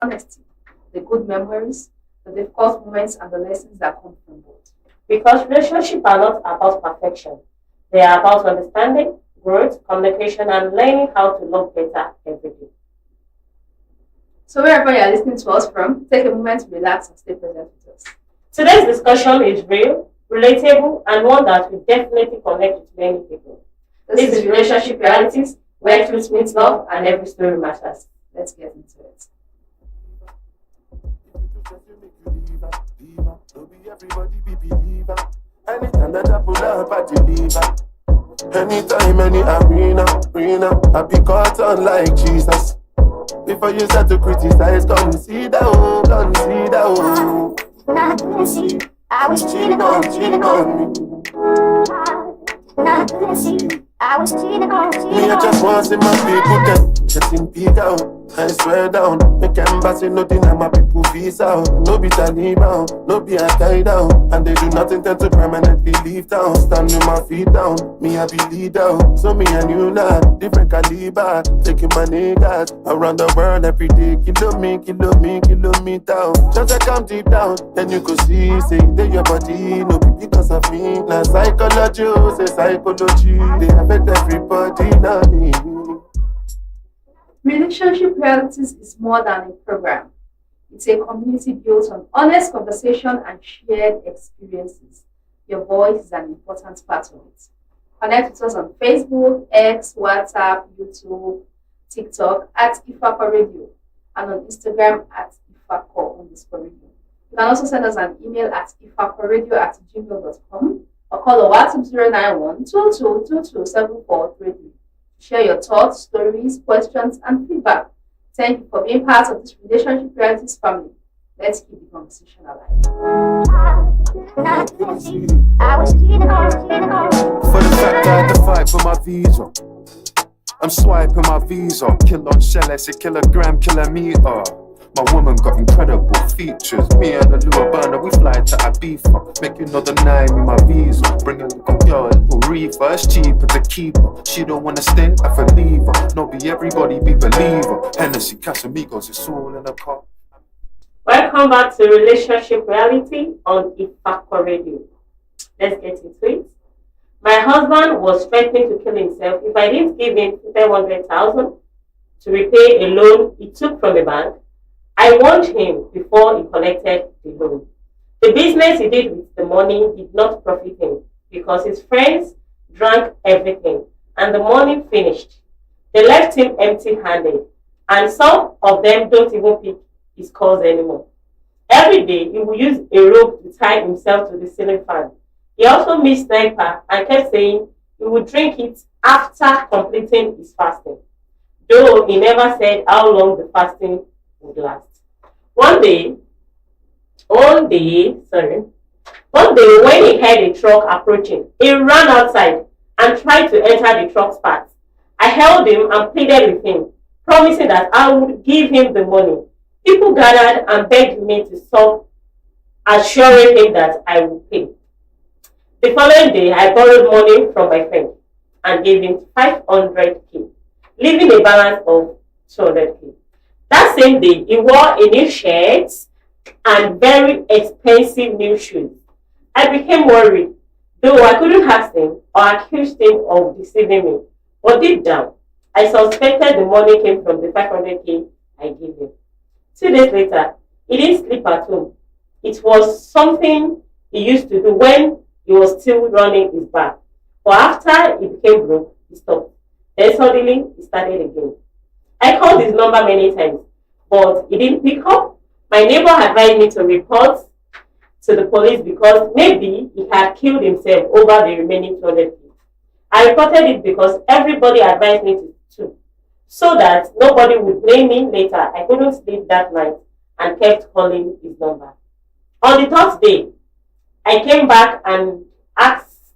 honesty, the good memories, the difficult moments, and the lessons that come from both. Because relationships are not about perfection. They are about understanding, growth, communication, and learning how to love better every day. So wherever you're listening to us from, take a moment to relax and stay present with us. Today's discussion is real, relatable, and one that will definitely connect with many people. This is Relationship Realities, where truth meets love and every story matters. Let's get into it. Everybody be believer. Anytime that I pull up, I deliver. Anytime, any arena, I be caught on like Jesus. Before you start to criticize, come see that oh, come see that oh. I was cheating on me. I was cheating on me. I just want to see my people getting big out. I swear down, make embassy nothing and my people visa out. No be Taliban, no be a tie down. And they do not intend to permanently leave town. Stand with my feet down, me I be leader. So me and you now, different caliber. Taking my niggas around the world every day. Kilometer. Just like I'm deep down, then you could see, say they your body, no be because of me. Now psychology, say psychology, they affect everybody, not me. Relationship Realities is more than a program. It's a community built on honest conversation and shared experiences. Your voice is an important part of it. Connect with us on Facebook, X, WhatsApp, YouTube, TikTok at Ifako Radio, and on Instagram at Ifako_radio. You can also send us an email at ifakoradio@gmail.com or call our WhatsApp 091 22227433. Share your thoughts, stories, questions, and feedback. Thank you for being part of this Relationship Realities family. Let's keep the conversation alive. For the fact I had to fight for my visa, I'm swiping my visa. Kill on shell, I say kilogram, kilometer. My woman got incredible features. Me and the little burner, we fly to Ibiza. Make you know the nine in my visa. Bring a little girl, a little reefer. It's cheaper to keep her. She don't wanna stay, I for leave her. Not be everybody be believer. Hennessy, Casamigos, it's all in a car. Welcome back to Relationship Reality on Ifako Radio. Let's get into it. My husband was threatening to kill himself if I didn't give him 700,000 to repay a loan he took from a bank. I warned him before he collected the loan. The business he did with the money did not profit him because his friends drank everything and the money finished. They left him empty-handed, and some of them don't even pick his calls anymore. Every day he would use a rope to tie himself to the ceiling fan. He also missed sniper and kept saying he would drink it after completing his fasting, though he never said how long the fasting would last. One day when he heard a truck approaching, he ran outside and tried to enter the truck's path. I held him and pleaded with him, promising that I would give him the money. People gathered and begged me to stop, assuring him that I would pay. The following day, I borrowed money from my friend and gave him 500k, leaving a balance of 200k. That same day, he wore a new shirt and very expensive new shoes. I became worried, though I couldn't ask him or accuse him of deceiving me. But deep down, I suspected the money came from the 500k I gave him. 2 days later, he didn't sleep at home. It was something he used to do when he was still running his bar. But after he became broke, he stopped. Then suddenly, he started again. I called his number many times, but he didn't pick up. My neighbor advised me to report to the police because maybe he had killed himself over the remaining 200 people. I reported it because everybody advised me to, so that nobody would blame me later. I couldn't sleep that night and kept calling his number. On the third day, I came back and asked.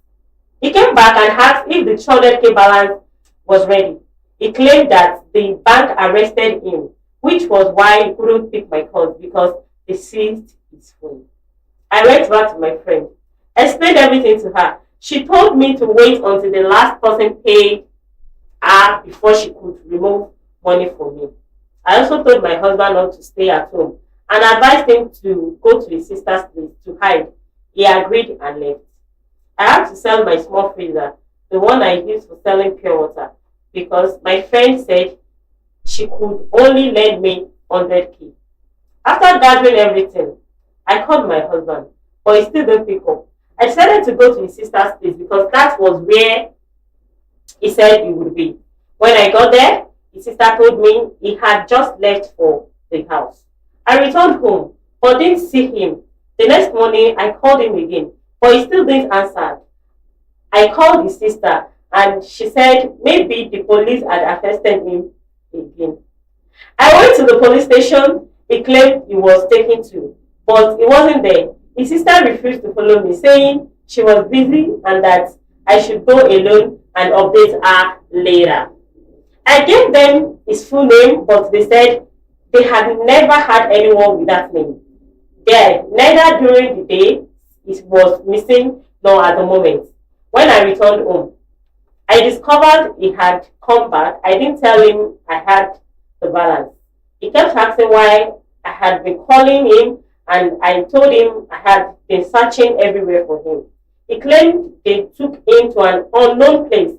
He came back and asked if the 200k balance was ready. He claimed that the bank arrested him, which was why he couldn't pick my calls because they seized his phone. I went back to my friend, explained everything to her. She told me to wait until the last person paid her before she could remove money from me. I also told my husband not to stay at home and advised him to go to his sister's place to hide. He agreed and left. I had to sell my small freezer, the one I used for selling pure water, because my friend said she could only lend me 100k. After gathering everything, I called my husband, but he still didn't pick up. I decided to go to his sister's place because that was where he said he would be. When I got there, his sister told me he had just left for the house. I returned home, but didn't see him. The next morning, I called him again, but he still didn't answer. I called his sister, and she said maybe the police had arrested him again. I went to the police station. He claimed he was taken to, but he wasn't there. His sister refused to follow me, saying she was busy and that I should go alone and update her later. I gave them his full name, but they said they had never had anyone with that name. There, neither during the day he was missing nor at the moment. When I returned home, I discovered he had come back. I didn't tell him I had the balance. He kept asking why I had been calling him, and I told him I had been searching everywhere for him. He claimed they took him to an unknown place